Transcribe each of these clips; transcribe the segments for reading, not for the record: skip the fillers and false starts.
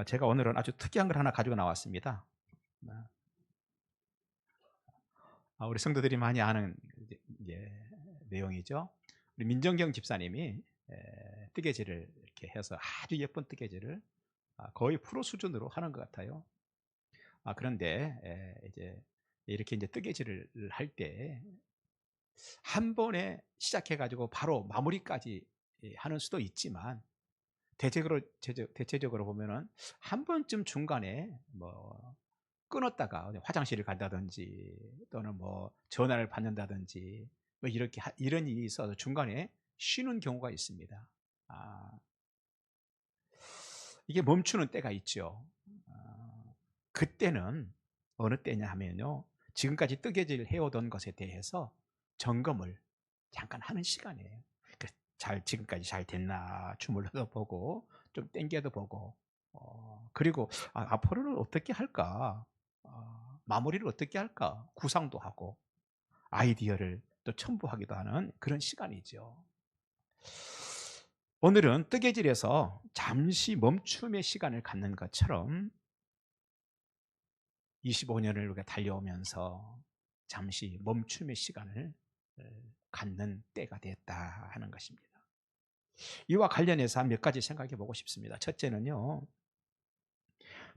제가 오늘은 아주 특이한 걸 하나 가지고 나왔습니다. 우리 성도들이 많이 아는 이제 내용이죠. 우리 민정경 집사님이 뜨개질을 이렇게 해서 아주 예쁜 뜨개질을 거의 프로 수준으로 하는 것 같아요. 그런데 이제 이렇게 이제 뜨개질을 할 때 한 번에 시작해 가지고 바로 마무리까지 하는 수도 있지만 대체적으로 보면은 한 번쯤 중간에 뭐 끊었다가 화장실을 간다든지 또는 뭐 전화를 받는다든지 뭐 이렇게 이런 일이 있어서 중간에 쉬는 경우가 있습니다. 아, 이게 멈추는 때가 있죠. 그때는 어느 때냐 하면요, 지금까지 뜨개질 해오던 것에 대해서 점검을 잠깐 하는 시간이에요. 잘 지금까지 잘 됐나 주물러도 보고 좀 땡겨도 보고, 그리고 앞으로는 어떻게 할까, 마무리를 어떻게 할까 구상도 하고 아이디어를 또 첨부하기도 하는 그런 시간이죠. 오늘은 뜨개질에서 잠시 멈춤의 시간을 갖는 것처럼 25년을 우리가 달려오면서 잠시 멈춤의 시간을 갖는 때가 됐다 하는 것입니다. 이와 관련해서 몇 가지 생각해 보고 싶습니다. 첫째는요,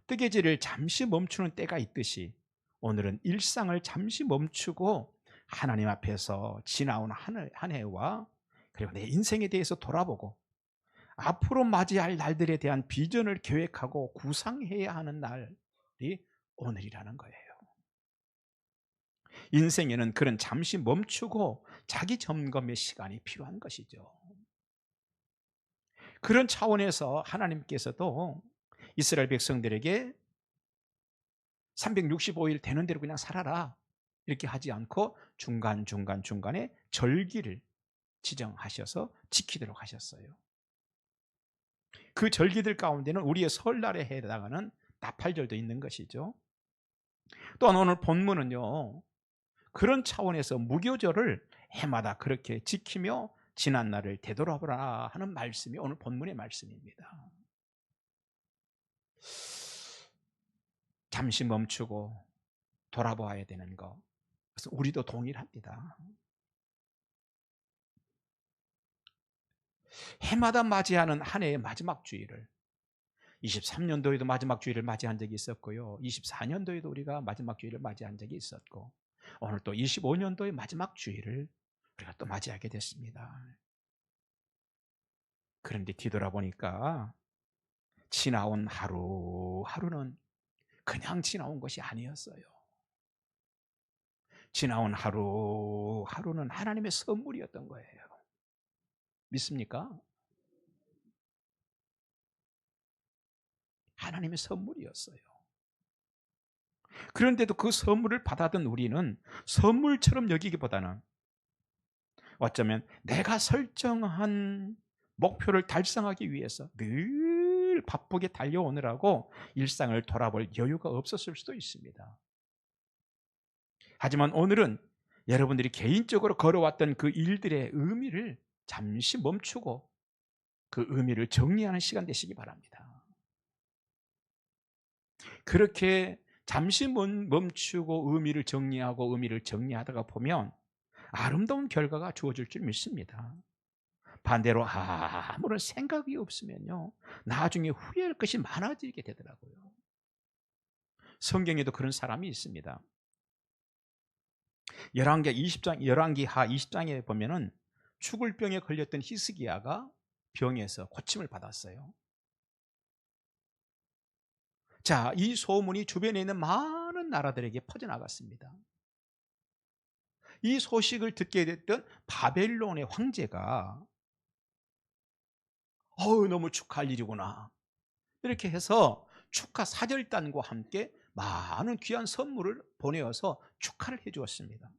뜨개질을 잠시 멈추는 때가 있듯이 오늘은 일상을 잠시 멈추고 하나님 앞에서 지나온 한 해와 그리고 내 인생에 대해서 돌아보고 앞으로 맞이할 날들에 대한 비전을 계획하고 구상해야 하는 날이 오늘이라는 거예요. 인생에는 그런 잠시 멈추고 자기 점검의 시간이 필요한 것이죠. 그런 차원에서 하나님께서도 이스라엘 백성들에게 365일 되는 대로 그냥 살아라 이렇게 하지 않고 중간에 절기를 지정하셔서 지키도록 하셨어요. 그 절기들 가운데는 우리의 설날에 해당하는 나팔절도 있는 것이죠. 또한 오늘 본문은요, 그런 차원에서 무교절을 해마다 그렇게 지키며 지난 날을 되돌아보라 하는 말씀이 오늘 본문의 말씀입니다. 잠시 멈추고 돌아보아야 되는 것, 그래서 우리도 동일합니다. 해마다 맞이하는 한 해의 마지막 주일을 23년도에도 마지막 주일을 맞이한 적이 있었고요, 24년도에도 우리가 마지막 주일을 맞이한 적이 있었고, 오늘 또 25년도의 마지막 주일을 우리가 또 맞이하게 됐습니다. 그런데 뒤돌아보니까 지나온 하루하루는 그냥 지나온 것이 아니었어요. 지나온 하루하루는 하나님의 선물이었던 거예요. 믿습니까? 하나님의 선물이었어요. 그런데도 그 선물을 받아든 우리는 선물처럼 여기기보다는 어쩌면 내가 설정한 목표를 달성하기 위해서 늘 바쁘게 달려오느라고 일상을 돌아볼 여유가 없었을 수도 있습니다. 하지만 오늘은 여러분들이 개인적으로 걸어왔던 그 일들의 의미를 잠시 멈추고 그 의미를 정리하는 시간 되시기 바랍니다. 그렇게 잠시 멈추고 의미를 정리하고 의미를 정리하다가 보면 아름다운 결과가 주어질 줄 믿습니다. 반대로 아무런 생각이 없으면요, 나중에 후회할 것이 많아지게 되더라고요. 성경에도 그런 사람이 있습니다. 열왕기하 20장에 보면은 죽을 병에 걸렸던 히스기야가 병에서 고침을 받았어요. 자, 이 소문이 주변에 있는 많은 나라들에게 퍼져나갔습니다. 이 소식을 듣게 됐던 바벨론의 황제가 너무 축하할 일이구나 이렇게 해서 축하 사절단과 함께 많은 귀한 선물을 보내어서 축하를 해 주었습니다.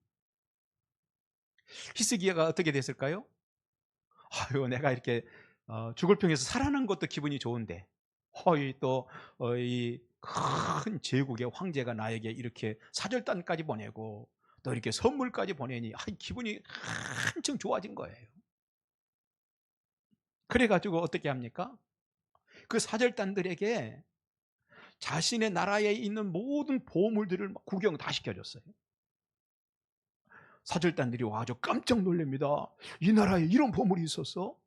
히스기야가 어떻게 됐을까요? 내가 이렇게 죽을 병에서 살아난 것도 기분이 좋은데 이 큰 제국의 황제가 나에게 이렇게 사절단까지 보내고 또 이렇게 선물까지 보내니 기분이 한층 좋아진 거예요. 그래가지고 어떻게 합니까? 그 사절단들에게 자신의 나라에 있는 모든 보물들을 막 구경 다 시켜줬어요. 사절단들이 와서 깜짝 놀랍니다. 이 나라에 이런 보물이 있었어?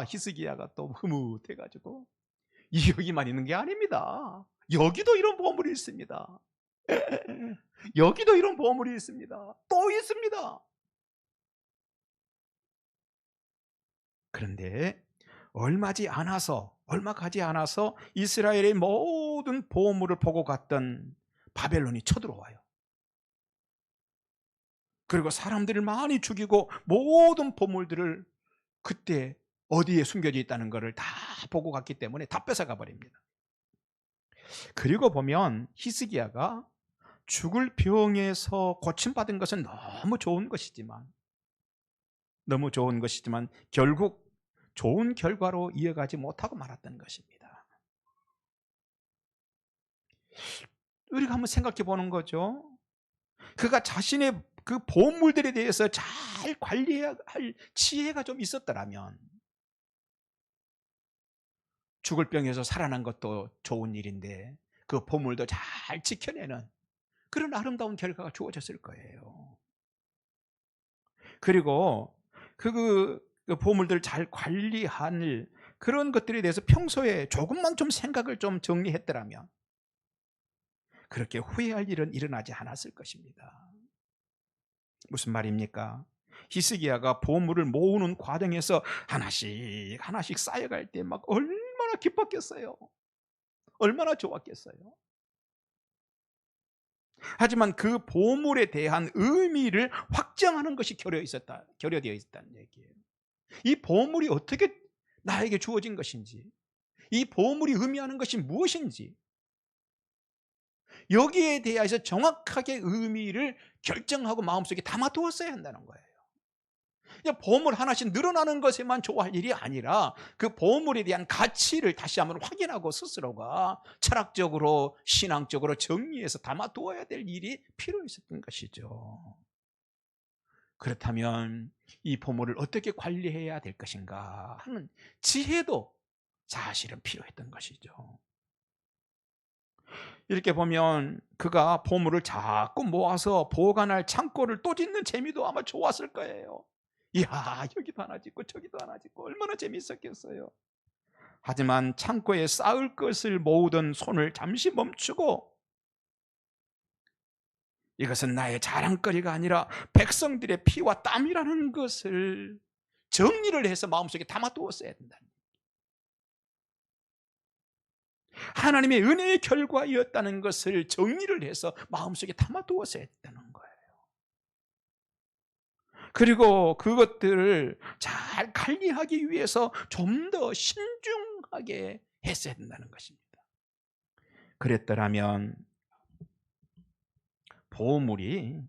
히스기야가 또 흐뭇해가지고, 여기만 있는 게 아닙니다. 여기도 이런 보물이 있습니다. 여기도 이런 보물이 있습니다. 또 있습니다. 그런데 얼마 가지 않아서 이스라엘의 모든 보물을 보고 갔던 바벨론이 쳐들어와요. 그리고 사람들을 많이 죽이고 모든 보물들을 그때 어디에 숨겨져 있다는 것을 다 보고 갔기 때문에 다 뺏어가 버립니다. 그리고 보면 히스기야가 죽을 병에서 고침받은 것은 너무 좋은 것이지만 결국 좋은 결과로 이어가지 못하고 말았던 것입니다. 우리가 한번 생각해 보는 거죠. 그가 자신의 그 보물들에 대해서 잘 관리해야 할 지혜가 좀 있었더라면 죽을 병에서 살아난 것도 좋은 일인데 그 보물도 잘 지켜내는 그런 아름다운 결과가 주어졌을 거예요. 그리고 그 보물들을 잘 관리할 그런 것들에 대해서 평소에 조금만 좀 생각을 좀 정리했더라면 그렇게 후회할 일은 일어나지 않았을 것입니다. 무슨 말입니까? 히스기야가 보물을 모으는 과정에서 하나씩 하나씩 쌓여갈 때 막 얼마나 기뻤겠어요. 얼마나 좋았겠어요. 하지만 그 보물에 대한 의미를 확정하는 것이 결여되어 있었다는 얘기예요. 이 보물이 어떻게 나에게 주어진 것인지, 이 보물이 의미하는 것이 무엇인지, 여기에 대해서 정확하게 의미를 결정하고 마음속에 담아두었어야 한다는 거예요. 그냥 보물 하나씩 늘어나는 것에만 좋아할 일이 아니라 그 보물에 대한 가치를 다시 한번 확인하고 스스로가 철학적으로 신앙적으로 정리해서 담아두어야 될 일이 필요 있었던 것이죠. 그렇다면 이 보물을 어떻게 관리해야 될 것인가 하는 지혜도 사실은 필요했던 것이죠. 이렇게 보면 그가 보물을 자꾸 모아서 보관할 창고를 또 짓는 재미도 아마 좋았을 거예요. 이야, 여기도 하나 짓고 저기도 하나 짓고 얼마나 재미있었겠어요. 하지만 창고에 쌓을 것을 모으던 손을 잠시 멈추고 이것은 나의 자랑거리가 아니라 백성들의 피와 땀이라는 것을 정리를 해서 마음속에 담아두었어야 된다. 하나님의 은혜의 결과였다는 것을 정리를 해서 마음속에 담아두었어야 했다는 거예요. 그리고 그것들을 잘 관리하기 위해서 좀 더 신중하게 했어야 된다는 것입니다. 그랬더라면 보물이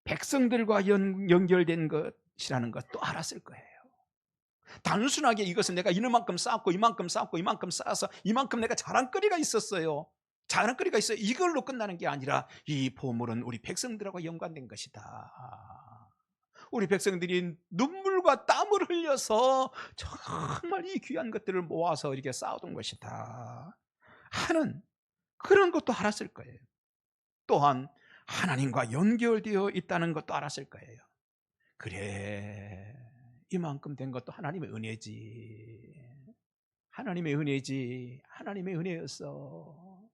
백성들과 연결된 것이라는 것도 알았을 거예요. 단순하게 이것은 내가 이만큼 쌓았고 이만큼 쌓았고 이만큼 쌓아서 이만큼 내가 자랑거리가 있었어요. 자랑거리가 있어요. 이걸로 끝나는 게 아니라 이 보물은 우리 백성들하고 연관된 것이다. 우리 백성들이 눈물과 땀을 흘려서 정말 이 귀한 것들을 모아서 이렇게 쌓아둔 것이다 하는 그런 것도 알았을 거예요. 또한 하나님과 연결되어 있다는 것도 알았을 거예요. 그래, 이만큼 된 것도 하나님의 은혜지. 하나님의 은혜지. 하나님의 은혜였어.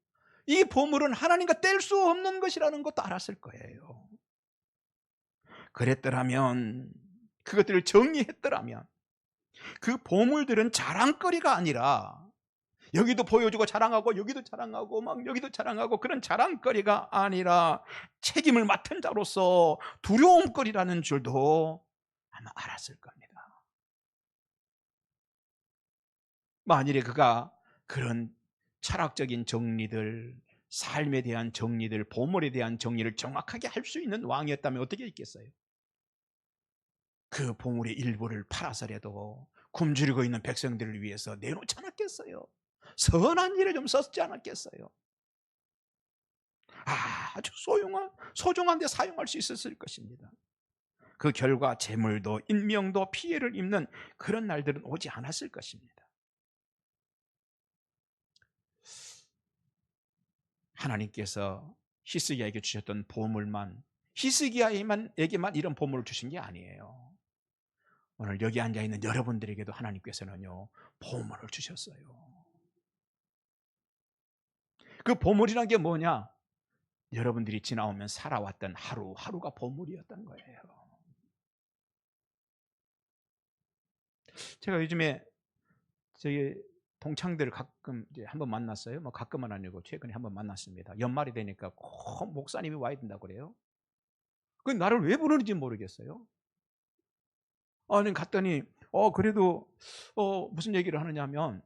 이 보물은 하나님과 뗄 수 없는 것이라는 것도 알았을 거예요. 그랬더라면, 그것들을 정리했더라면 그 보물들은 자랑거리가 아니라 여기도 보여주고 자랑하고 여기도 자랑하고 막 여기도 자랑하고 그런 자랑거리가 아니라 책임을 맡은 자로서 두려움거리라는 줄도 아마 알았을 겁니다. 만일에 그가 그런 철학적인 정리들, 삶에 대한 정리들, 보물에 대한 정리를 정확하게 할 수 있는 왕이었다면 어떻게 했겠어요? 그 보물의 일부를 팔아서라도 굶주리고 있는 백성들을 위해서 내놓지 않았겠어요? 선한 일에 좀 썼지 않았겠어요? 아주 소중한 데 사용할 수 있었을 것입니다. 그 결과 재물도 인명도 피해를 입는 그런 날들은 오지 않았을 것입니다. 하나님께서 히스기야에게 주셨던 보물만, 히스기야에게만 이런 보물을 주신 게 아니에요. 오늘 여기 앉아있는 여러분들에게도 하나님께서는요, 보물을 주셨어요. 그 보물이란 게 뭐냐? 여러분들이 지나오면 살아왔던 하루하루가 보물이었던 거예요. 제가 요즘에 저희 동창들 가끔 이제 한번 만났어요. 뭐 가끔은 아니고 최근에 한번 만났습니다. 연말이 되니까 꼭 목사님이 와야 된다고 그래요. 그 나를 왜 부르는지 모르겠어요. 아니 갔더니 그래도 무슨 얘기를 하느냐면,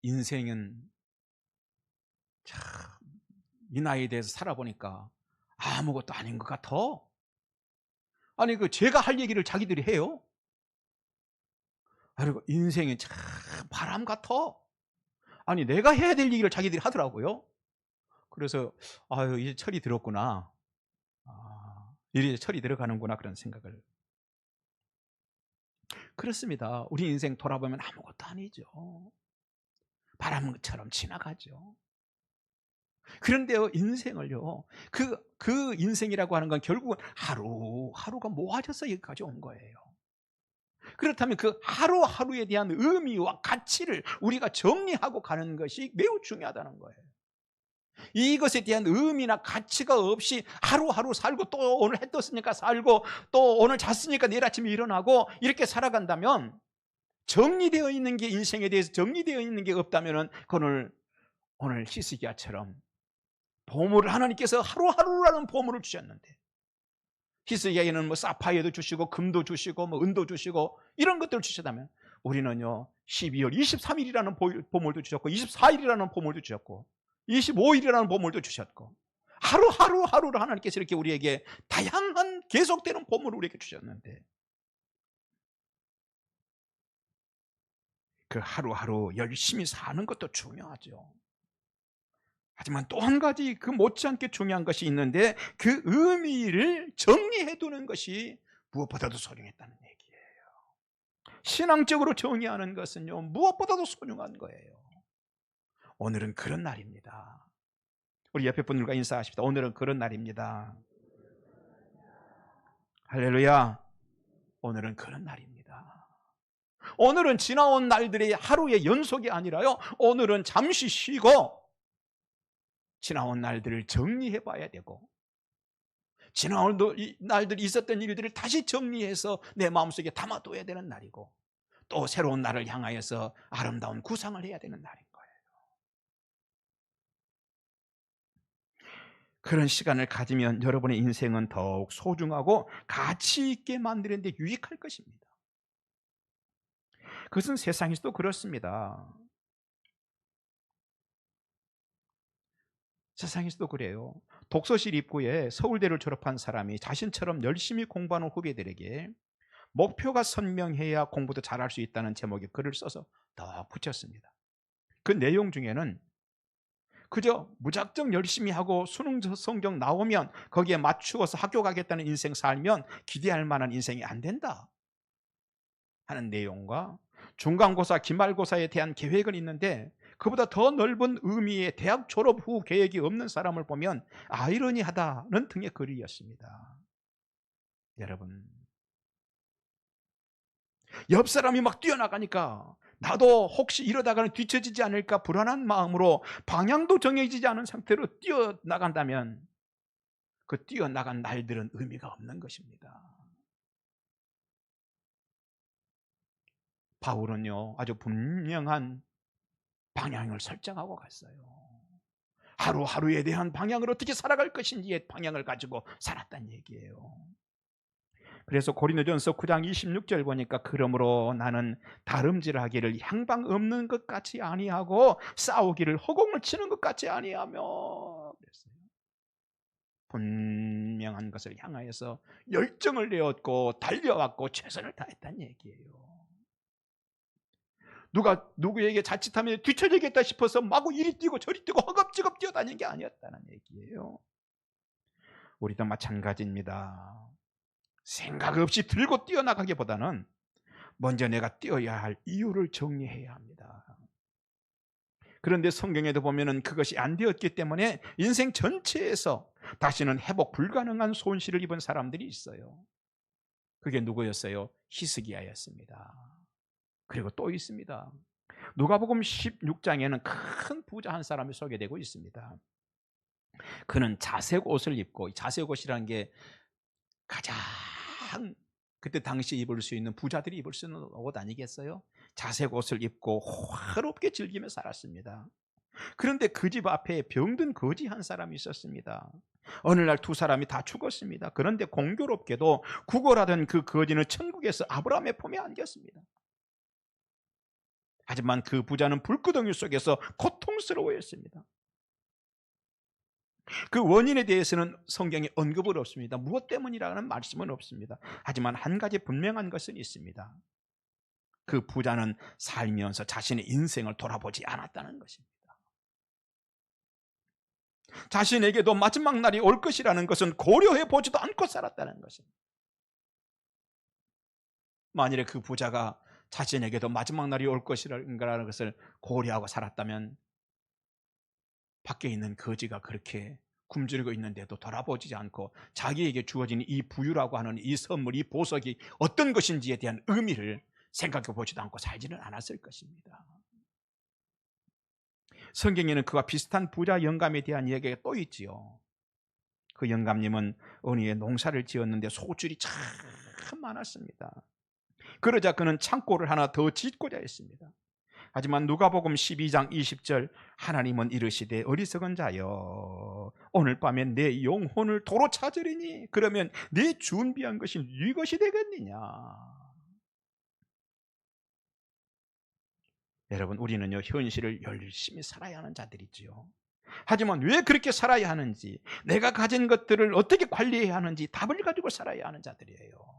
인생은 참 이 나이에 대해서 살아보니까 아무것도 아닌 것 같아. 아니 그 제가 할 얘기를 자기들이 해요. 그리고 인생이 참 바람 같아. 아니 내가 해야 될 얘기를 자기들이 하더라고요. 그래서 아유 이제 철이 들었구나. 이제 철이 들어가는구나 그런 생각을. 그렇습니다. 우리 인생 돌아보면 아무것도 아니죠. 바람처럼 지나가죠. 그런데요, 인생을요, 그 인생이라고 하는 건 결국은 하루하루가 모아져서 여기까지 온 거예요. 그렇다면 그 하루하루에 대한 의미와 가치를 우리가 정리하고 가는 것이 매우 중요하다는 거예요. 이것에 대한 의미나 가치가 없이 하루하루 살고, 또 오늘 해 떴으니까 살고, 또 오늘 잤으니까 내일 아침에 일어나고 이렇게 살아간다면, 정리되어 있는 게, 인생에 대해서 정리되어 있는 게 없다면 그걸 오늘 히스기야처럼 보물을, 하나님께서 하루하루라는 보물을 주셨는데, 히스기야에는 뭐 사파이어도 주시고 금도 주시고 뭐 은도 주시고 이런 것들을 주셨다면, 우리는요 12월 23일이라는 보물도 주셨고 24일이라는 보물도 주셨고 25일이라는 보물도 주셨고, 하루하루를 하나님께서 이렇게 우리에게 다양한 계속되는 보물을 우리에게 주셨는데, 그 하루하루 열심히 사는 것도 중요하죠. 하지만 또 한 가지 그 못지않게 중요한 것이 있는데, 그 의미를 정리해 두는 것이 무엇보다도 소중했다는 얘기예요. 신앙적으로 정의하는 것은요 무엇보다도 소중한 거예요. 오늘은 그런 날입니다. 우리 옆에 분들과 인사하십시다. 오늘은 그런 날입니다. 할렐루야. 오늘은 그런 날입니다. 오늘은 지나온 날들의 하루의 연속이 아니라요, 오늘은 잠시 쉬고 지나온 날들을 정리해 봐야 되고, 지나온 날들이 있었던 일들을 다시 정리해서 내 마음속에 담아둬야 되는 날이고, 또 새로운 날을 향하여서 아름다운 구상을 해야 되는 날인 거예요. 그런 시간을 가지면 여러분의 인생은 더욱 소중하고 가치 있게 만드는 데 유익할 것입니다. 그것은 세상에서도 그렇습니다. 세상에서도 그래요. 독서실 입구에 서울대를 졸업한 사람이 자신처럼 열심히 공부하는 후배들에게 목표가 선명해야 공부도 잘할 수 있다는 제목의 글을 써서 더 붙였습니다. 그 내용 중에는 그저 무작정 열심히 하고 수능 성적 나오면 거기에 맞추어서 학교 가겠다는 인생 살면 기대할 만한 인생이 안 된다 하는 내용과, 중간고사, 기말고사에 대한 계획은 있는데 그보다 더 넓은 의미의 대학 졸업 후 계획이 없는 사람을 보면 아이러니하다는 등의 글이었습니다. 여러분, 옆 사람이 막 뛰어나가니까 나도 혹시 이러다가는 뒤처지지 않을까 불안한 마음으로 방향도 정해지지 않은 상태로 뛰어나간다면 그 뛰어나간 날들은 의미가 없는 것입니다. 바울은요 아주 분명한 방향을 설정하고 갔어요. 하루하루에 대한 방향을 어떻게 살아갈 것인지의 방향을 가지고 살았다는 얘기예요. 그래서 고린도전서 9장 26절 보니까, 그러므로 나는 다름질하기를 향방 없는 것 같이 아니하고 싸우기를 허공을 치는 것 같이 아니하며 그랬어요. 분명한 것을 향하여서 열정을 내었고 달려왔고 최선을 다했다는 얘기예요. 누구에게 자칫하면 뒤처지겠다 싶어서 마구 이리 뛰고 저리 뛰고 허겁지겁 뛰어다니는 게 아니었다는 얘기예요. 우리도 마찬가지입니다. 생각 없이 들고 뛰어나가기보다는 먼저 내가 뛰어야 할 이유를 정리해야 합니다. 그런데 성경에도 보면은 그것이 안 되었기 때문에 인생 전체에서 다시는 회복 불가능한 손실을 입은 사람들이 있어요. 그게 누구였어요? 히스기야였습니다. 그리고 또 있습니다. 누가복음 16장에는 큰 부자 한 사람이 소개되고 있습니다. 그는 자색 옷을 입고, 자색 옷이라는 게 가장 그때 당시 입을 수 있는, 부자들이 입을 수 있는 옷 아니겠어요? 자색 옷을 입고 화롭게 즐기며 살았습니다. 그런데 그 집 앞에 병든 거지 한 사람이 있었습니다. 어느 날 두 사람이 다 죽었습니다. 그런데 공교롭게도 구걸하던 그 거지는 천국에서 아브라함의 품에 안겼습니다. 하지만 그 부자는 불구덩이 속에서 고통스러워했습니다. 그 원인에 대해서는 성경에 언급은 없습니다. 무엇 때문이라는 말씀은 없습니다. 하지만 한 가지 분명한 것은 있습니다. 그 부자는 살면서 자신의 인생을 돌아보지 않았다는 것입니다. 자신에게도 마지막 날이 올 것이라는 것은 고려해 보지도 않고 살았다는 것입니다. 만일에 그 부자가 자신에게도 마지막 날이 올 것이라는 것을 고려하고 살았다면 밖에 있는 거지가 그렇게 굶주리고 있는데도 돌아보지 않고 자기에게 주어진 이 부유라고 하는 이 선물, 이 보석이 어떤 것인지에 대한 의미를 생각해 보지도 않고 살지는 않았을 것입니다. 성경에는 그와 비슷한 부자 영감에 대한 이야기가 또 있지요. 그 영감님은 어느 해 농사를 지었는데 소출이 참 많았습니다. 그러자 그는 창고를 하나 더 짓고자 했습니다. 하지만 누가복음 12장 20절, 하나님은 이르시되 어리석은 자여, 오늘 밤에 내 영혼을 도로 찾으리니 그러면 내 준비한 것이 네 것이 되겠느냐. 여러분, 우리는요 현실을 열심히 살아야 하는 자들이지요. 하지만 왜 그렇게 살아야 하는지, 내가 가진 것들을 어떻게 관리해야 하는지 답을 가지고 살아야 하는 자들이에요.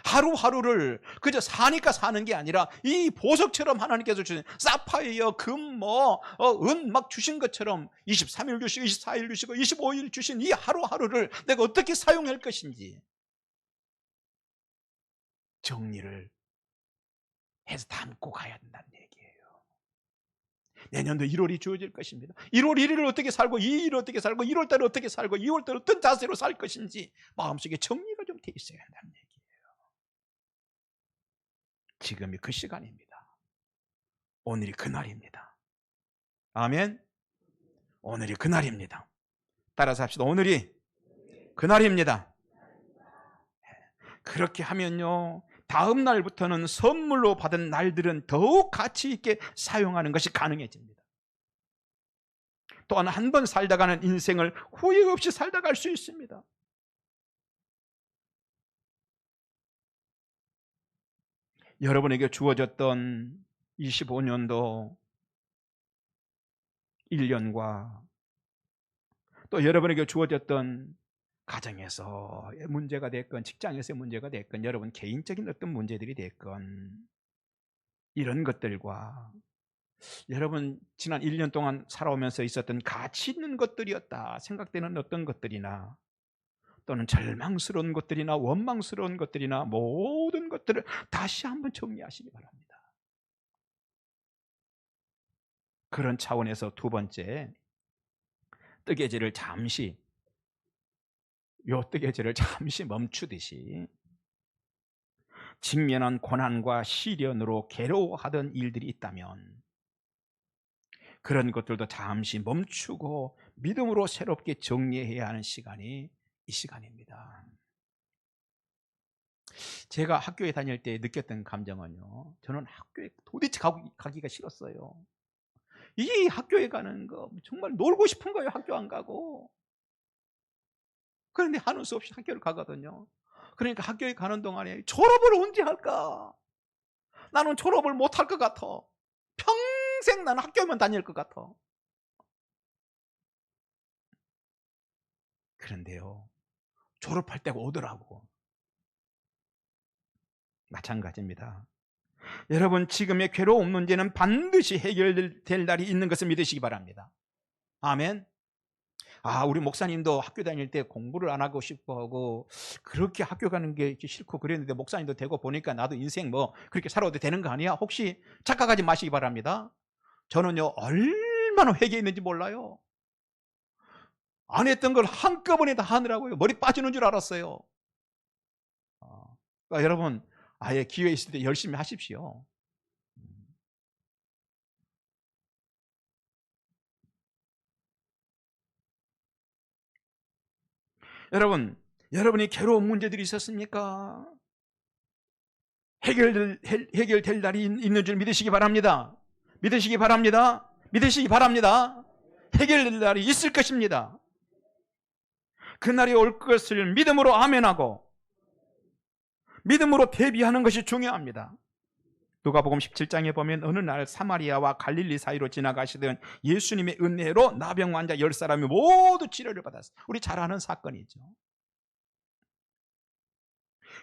하루하루를 그저 사니까 사는 게 아니라 이 보석처럼 하나님께서 주신 사파이어, 금, 은 막 주신 것처럼 23일 주시고 24일 주시고 25일 주신 이 하루하루를 내가 어떻게 사용할 것인지 정리를 해서 담고 가야 된다는 얘기예요. 내년도 1월이 주어질 것입니다. 1월 1일을 어떻게 살고 2일을 어떻게 살고 1월 달을 어떻게 살고 2월 달을 어떤 자세로 살 것인지 마음속에 정리가 좀 돼 있어야 한다는 얘기예요. 지금이 그 시간입니다. 오늘이 그날입니다. 아멘. 오늘이 그날입니다. 따라서 합시다. 오늘이 그날입니다. 그렇게 하면요, 다음 날부터는 선물로 받은 날들은 더욱 가치 있게 사용하는 것이 가능해집니다. 또한 한 번 살다가는 인생을 후회 없이 살다 갈 수 있습니다. 여러분에게 주어졌던 25년도 1년과 또 여러분에게 주어졌던 가정에서의 문제가 됐건 직장에서의 문제가 됐건 여러분 개인적인 어떤 문제들이 됐건 이런 것들과 여러분 지난 1년 동안 살아오면서 있었던 가치 있는 것들이었다 생각되는 어떤 것들이나 또는 절망스러운 것들이나 원망스러운 것들이나 모든 것들을 다시 한번 정리하시기 바랍니다. 그런 차원에서 두 번째, 뜨개질을 잠시 멈추듯이 직면한 고난과 시련으로 괴로워하던 일들이 있다면 그런 것들도 잠시 멈추고 믿음으로 새롭게 정리해야 하는 시간이 이 시간입니다. 제가 학교에 다닐 때 느꼈던 감정은요, 저는 학교에 도대체 가기가 싫었어요. 이 학교에 가는 거 정말 놀고 싶은 거예요. 학교 안 가고. 그런데 하는 수 없이 학교를 가거든요. 그러니까 학교에 가는 동안에 졸업을 언제 할까? 나는 졸업을 못 할 것 같아. 평생 나는 학교만 다닐 것 같아. 그런데요, 졸업할 때가 오더라고. 마찬가지입니다. 여러분, 지금의 괴로움 문제는 반드시 해결될 날이 있는 것을 믿으시기 바랍니다. 아멘. 우리 목사님도 학교 다닐 때 공부를 안 하고 싶어 하고 그렇게 학교 가는 게 싫고 그랬는데 목사님도 되고 보니까 나도 인생 그렇게 살아도 되는 거 아니야? 혹시 착각하지 마시기 바랍니다. 저는요 얼마나 회개했는지 몰라요. 안 했던 걸 한꺼번에 다 하느라고요. 머리 빠지는 줄 알았어요. 그러니까 여러분 아예 기회 있을 때 열심히 하십시오. 여러분이 괴로운 문제들이 있었습니까? 해결될 날이 있는 줄 믿으시기 바랍니다. 믿으시기 바랍니다. 믿으시기 바랍니다. 해결될 날이 있을 것입니다. 그 날이 올 것을 믿음으로 아멘하고 믿음으로 대비하는 것이 중요합니다. 누가복음 17장에 보면 어느 날 사마리아와 갈릴리 사이로 지나가시던 예수님의 은혜로 나병 환자 10사람이 모두 치료를 받았어요. 우리 잘 아는 사건이죠.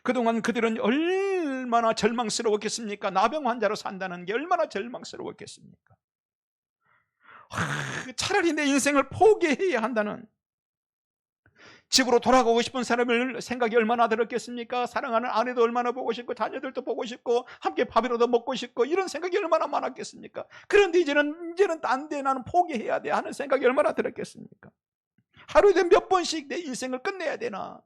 그동안 그들은 얼마나 절망스러웠겠습니까? 나병 환자로 산다는 게 얼마나 절망스러웠겠습니까? 차라리 내 인생을 포기해야 한다는, 집으로 돌아가고 싶은 사람을 생각이 얼마나 들었겠습니까? 사랑하는 아내도 얼마나 보고 싶고 자녀들도 보고 싶고 함께 밥이라도 먹고 싶고 이런 생각이 얼마나 많았겠습니까? 그런데 이제는 안 돼, 나는 포기해야 돼 하는 생각이 얼마나 들었겠습니까? 하루에 몇 번씩 내 인생을 끝내야 되나?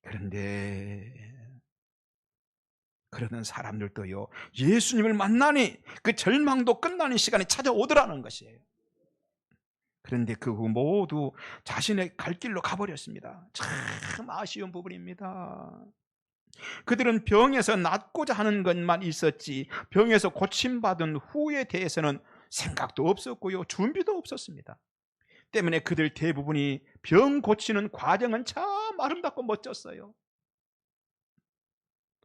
그런데 그러는 사람들도요, 예수님을 만나니 그 절망도 끝나는 시간이 찾아오더라는 것이에요. 그런데 그 후 모두 자신의 갈 길로 가버렸습니다. 참 아쉬운 부분입니다. 그들은 병에서 낫고자 하는 것만 있었지 병에서 고침받은 후에 대해서는 생각도 없었고요, 준비도 없었습니다. 때문에 그들 대부분이 병 고치는 과정은 참 아름답고 멋졌어요.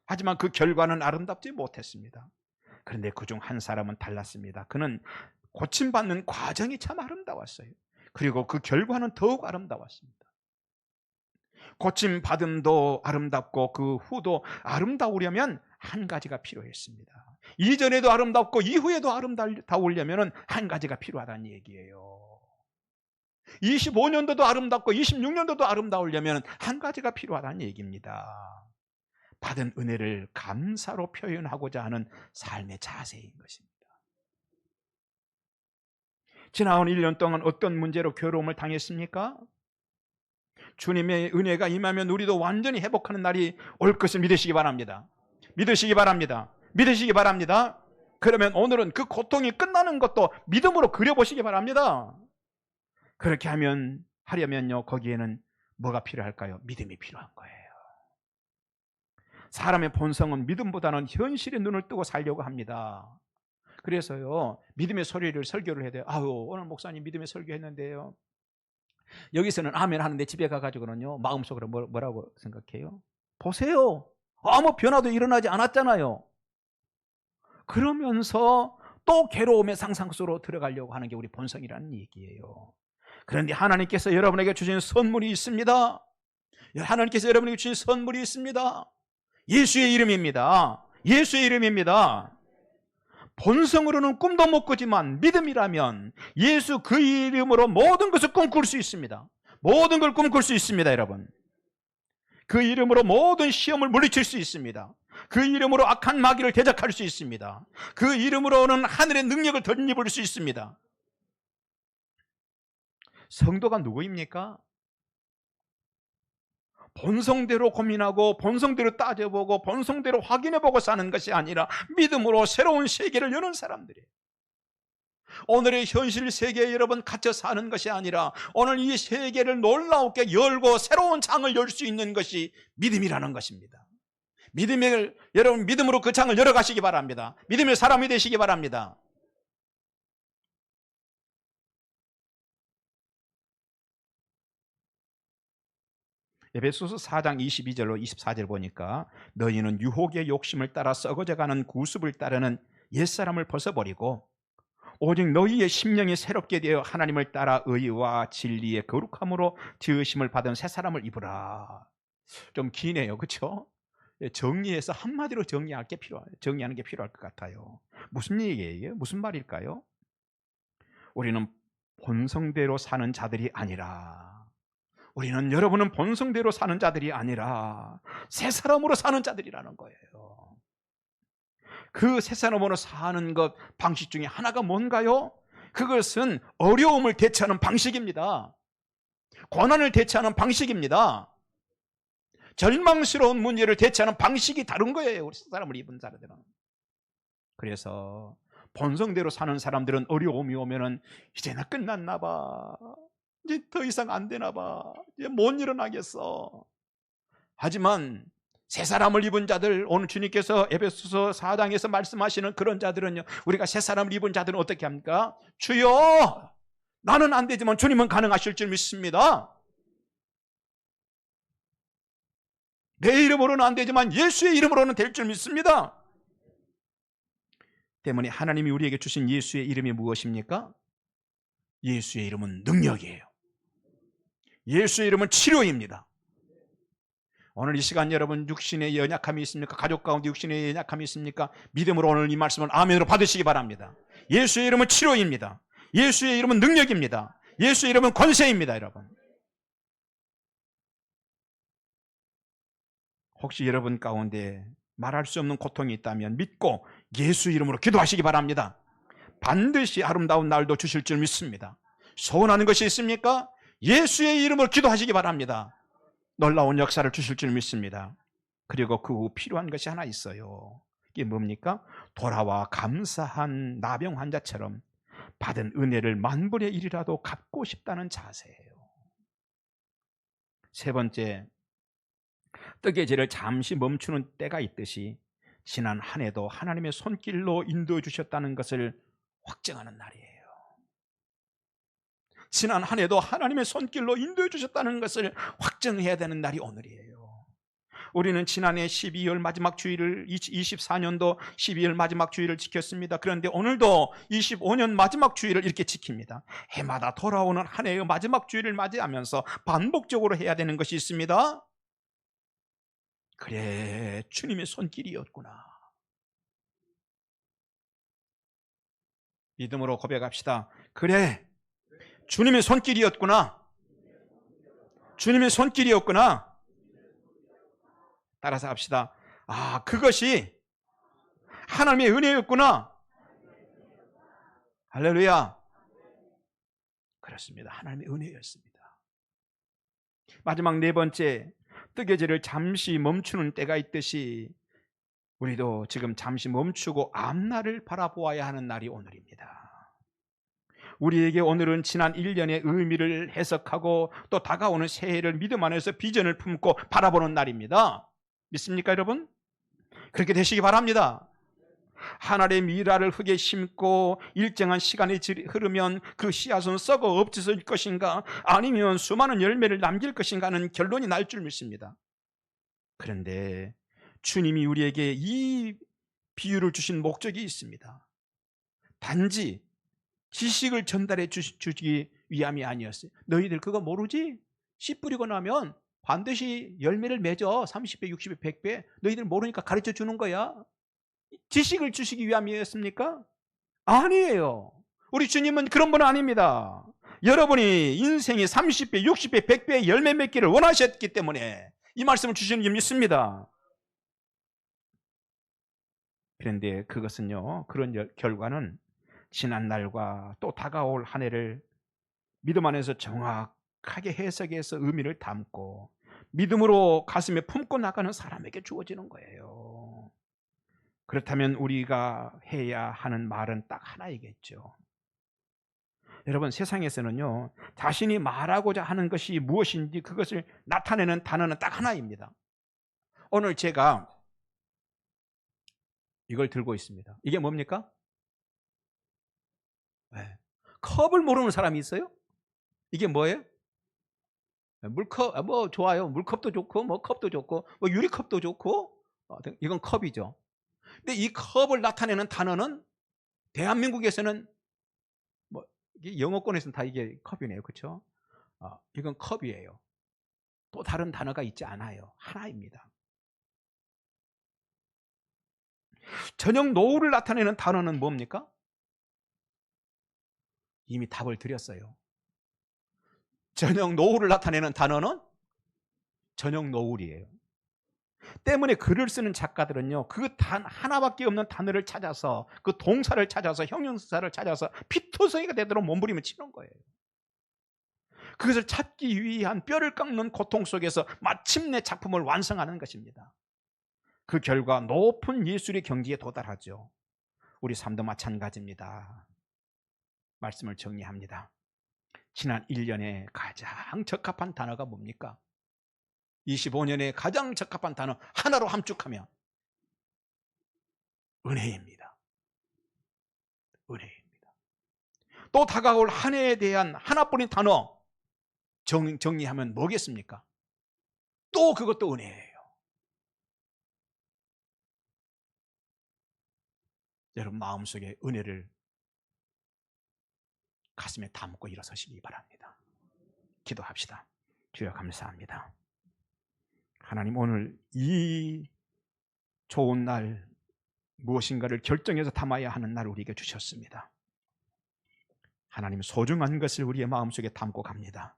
하지만 그 결과는 아름답지 못했습니다. 그런데 그중 한 사람은 달랐습니다. 그는 고침받는 과정이 참 아름다웠어요. 그리고 그 결과는 더욱 아름다웠습니다. 고침받음도 아름답고 그 후도 아름다우려면 한 가지가 필요했습니다. 이전에도 아름답고 이후에도 아름다우려면 한 가지가 필요하다는 얘기예요. 25년도도 아름답고 26년도도 아름다우려면 한 가지가 필요하다는 얘기입니다. 받은 은혜를 감사로 표현하고자 하는 삶의 자세인 것입니다. 지나온 1년 동안 어떤 문제로 괴로움을 당했습니까? 주님의 은혜가 임하면 우리도 완전히 회복하는 날이 올 것을 믿으시기 바랍니다. 믿으시기 바랍니다. 믿으시기 바랍니다. 그러면 오늘은 그 고통이 끝나는 것도 믿음으로 그려보시기 바랍니다. 그렇게 하려면요, 거기에는 뭐가 필요할까요? 믿음이 필요한 거예요. 사람의 본성은 믿음보다는 현실에 눈을 뜨고 살려고 합니다. 그래서요, 믿음의 소리를 설교를 해야 돼요. 오늘 목사님 믿음의 설교했는데요, 여기서는 아멘 하는데 집에 가가지고는요, 마음속으로 뭐라고 생각해요? 보세요, 아무 변화도 일어나지 않았잖아요. 그러면서 또 괴로움의 상상 속으로 들어가려고 하는 게 우리 본성이라는 얘기예요. 그런데 하나님께서 여러분에게 주신 선물이 있습니다. 하나님께서 여러분에게 주신 선물이 있습니다. 예수의 이름입니다. 예수의 이름입니다. 본성으로는 꿈도 못 꾸지만 믿음이라면 예수 그 이름으로 모든 것을 꿈꿀 수 있습니다. 모든 걸 꿈꿀 수 있습니다, 여러분. 그 이름으로 모든 시험을 물리칠 수 있습니다. 그 이름으로 악한 마귀를 대적할 수 있습니다. 그 이름으로는 하늘의 능력을 덧입을 수 있습니다. 성도가 누구입니까? 본성대로 고민하고 본성대로 따져보고 본성대로 확인해보고 사는 것이 아니라 믿음으로 새로운 세계를 여는 사람들이에요. 오늘의 현실 세계에 여러분 갇혀 사는 것이 아니라 오늘 이 세계를 놀랍게 열고 새로운 장을 열 수 있는 것이 믿음이라는 것입니다. 여러분 믿음으로 그 장을 열어가시기 바랍니다. 믿음의 사람이 되시기 바랍니다. 에베소서 4장 22절로 24절 보니까 너희는 유혹의 욕심을 따라 썩어져가는 구습을 따르는 옛사람을 벗어버리고 오직 너희의 심령이 새롭게 되어 하나님을 따라 의와 진리의 거룩함으로 지으심을 받은 새 사람을 입으라. 좀 기네요, 그렇죠? 정리해서 한마디로 정리하는 게 필요할 것 같아요. 무슨 얘기예요? 무슨 말일까요? 우리는 본성대로 사는 자들이 아니라, 여러분은 본성대로 사는 자들이 아니라 새 사람으로 사는 자들이라는 거예요. 그 세 사람으로 사는 것 방식 중에 하나가 뭔가요? 그것은 어려움을 대처하는 방식입니다. 고난을 대처하는 방식입니다. 절망스러운 문제를 대처하는 방식이 다른 거예요. 우리 세 사람을 입은 자들은. 그래서 본성대로 사는 사람들은 어려움이 오면은 이제 나 끝났나 봐, 이제 더 이상 안 되나 봐, 이제 못 일어나겠어. 하지만 새 사람을 입은 자들, 오늘 주님께서 에베소서 4장에서 말씀하시는 그런 자들은요, 우리가 새 사람을 입은 자들은 어떻게 합니까? 주여, 나는 안 되지만 주님은 가능하실 줄 믿습니다. 내 이름으로는 안 되지만 예수의 이름으로는 될 줄 믿습니다. 때문에 하나님이 우리에게 주신 예수의 이름이 무엇입니까? 예수의 이름은 능력이에요. 예수의 이름은 치료입니다. 오늘 이 시간 여러분 육신의 연약함이 있습니까? 가족 가운데 육신의 연약함이 있습니까? 믿음으로 오늘 이 말씀을 아멘으로 받으시기 바랍니다. 예수의 이름은 치료입니다. 예수의 이름은 능력입니다. 예수의 이름은 권세입니다. 여러분, 혹시 여러분 가운데 말할 수 없는 고통이 있다면 믿고 예수 이름으로 기도하시기 바랍니다. 반드시 아름다운 날도 주실 줄 믿습니다. 소원하는 것이 있습니까? 예수의 이름으로 기도하시기 바랍니다. 놀라운 역사를 주실 줄 믿습니다. 그리고 그 후 필요한 것이 하나 있어요. 이게 뭡니까? 돌아와 감사한 나병 환자처럼 받은 은혜를 만분의 1이라도 갚고 싶다는 자세예요. 세 번째, 떡의 제를 잠시 멈추는 때가 있듯이 지난 한 해도 하나님의 손길로 인도해 주셨다는 것을 확증하는 날이에요. 지난 한 해도 하나님의 손길로 인도해 주셨다는 것을 확증해야 되는 날이 오늘이에요. 우리는 지난해 12월 마지막 주일을 24년도 12월 마지막 주일을 지켰습니다. 그런데 오늘도 25년 마지막 주일을 이렇게 지킵니다. 해마다 돌아오는 한 해의 마지막 주일을 맞이하면서 반복적으로 해야 되는 것이 있습니다. 그래, 주님의 손길이었구나. 믿음으로 고백합시다. 그래, 주님의 손길이었구나. 주님의 손길이었구나. 따라서 합시다. 아, 그것이 하나님의 은혜였구나. 할렐루야. 그렇습니다. 하나님의 은혜였습니다. 마지막 네 번째, 떡의 제를 잠시 멈추는 때가 있듯이 우리도 지금 잠시 멈추고 앞날을 바라보아야 하는 날이 오늘입니다. 우리에게 오늘은 지난 1년의 의미를 해석하고 또 다가오는 새해를 믿음 안에서 비전을 품고 바라보는 날입니다. 믿습니까, 여러분? 그렇게 되시기 바랍니다. 하늘의 미라를 흙에 심고 일정한 시간이 흐르면 그 씨앗은 썩어 없어질 것인가, 아니면 수많은 열매를 남길 것인가 하는 결론이 날 줄 믿습니다. 그런데 주님이 우리에게 이 비유를 주신 목적이 있습니다. 단지 지식을 전달해 주기 위함이 아니었어요. 너희들 그거 모르지? 씨 뿌리고 나면 반드시 열매를 맺어. 30배, 60배, 100배. 너희들 모르니까 가르쳐 주는 거야. 지식을 주시기 위함이었습니까? 아니에요. 우리 주님은 그런 분 아닙니다. 여러분이 인생이 30배, 60배, 100배의 열매 맺기를 원하셨기 때문에 이 말씀을 주시는 줄 믿습니다. 그런데 그것은요, 그런 결과는 지난 날과 또 다가올 한 해를 믿음 안에서 정확하게 해석해서 의미를 담고 믿음으로 가슴에 품고 나가는 사람에게 주어지는 거예요. 그렇다면 우리가 해야 하는 말은 딱 하나이겠죠. 여러분, 세상에서는요, 자신이 말하고자 하는 것이 무엇인지 그것을 나타내는 단어는 딱 하나입니다. 오늘 제가 이걸 들고 있습니다. 이게 뭡니까? 네. 컵을 모르는 사람이 있어요? 이게 뭐예요? 물컵, 뭐 좋아요. 물컵도 좋고, 뭐 컵도 좋고, 뭐 유리컵도 좋고, 이건 컵이죠. 근데 이 컵을 나타내는 단어는 대한민국에서는 뭐 영어권에서는 다 이게 컵이네요, 그렇죠? 이건 컵이에요. 또 다른 단어가 있지 않아요. 하나입니다. 저녁 노을을 나타내는 단어는 뭡니까? 이미 답을 드렸어요. 저녁 노을을 나타내는 단어는 저녁 노을이에요. 때문에 글을 쓰는 작가들은요, 그 단 하나밖에 없는 단어를 찾아서, 그 동사를 찾아서, 형용사를 찾아서 피투성이가 되도록 몸부림을 치는 거예요. 그것을 찾기 위한 뼈를 깎는 고통 속에서 마침내 작품을 완성하는 것입니다. 그 결과 높은 예술의 경지에 도달하죠. 우리 삶도 마찬가지입니다. 말씀을 정리합니다. 지난 1년에 가장 적합한 단어가 뭡니까? 25년에 가장 적합한 단어 하나로 함축하면 은혜입니다. 은혜입니다. 또 다가올 한 해에 대한 하나뿐인 단어 정리하면 뭐겠습니까? 또 그것도 은혜예요. 여러분 마음속에 은혜를 가슴에 담고 일어서시기 바랍니다. 기도합시다. 주여 감사합니다. 하나님 오늘 이 좋은 날 무엇인가를 결정해서 담아야 하는 날 우리에게 주셨습니다. 하나님 소중한 것을 우리의 마음속에 담고 갑니다.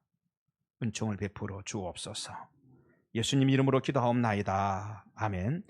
은총을 베풀어 주옵소서. 예수님 이름으로 기도하옵나이다. 아멘.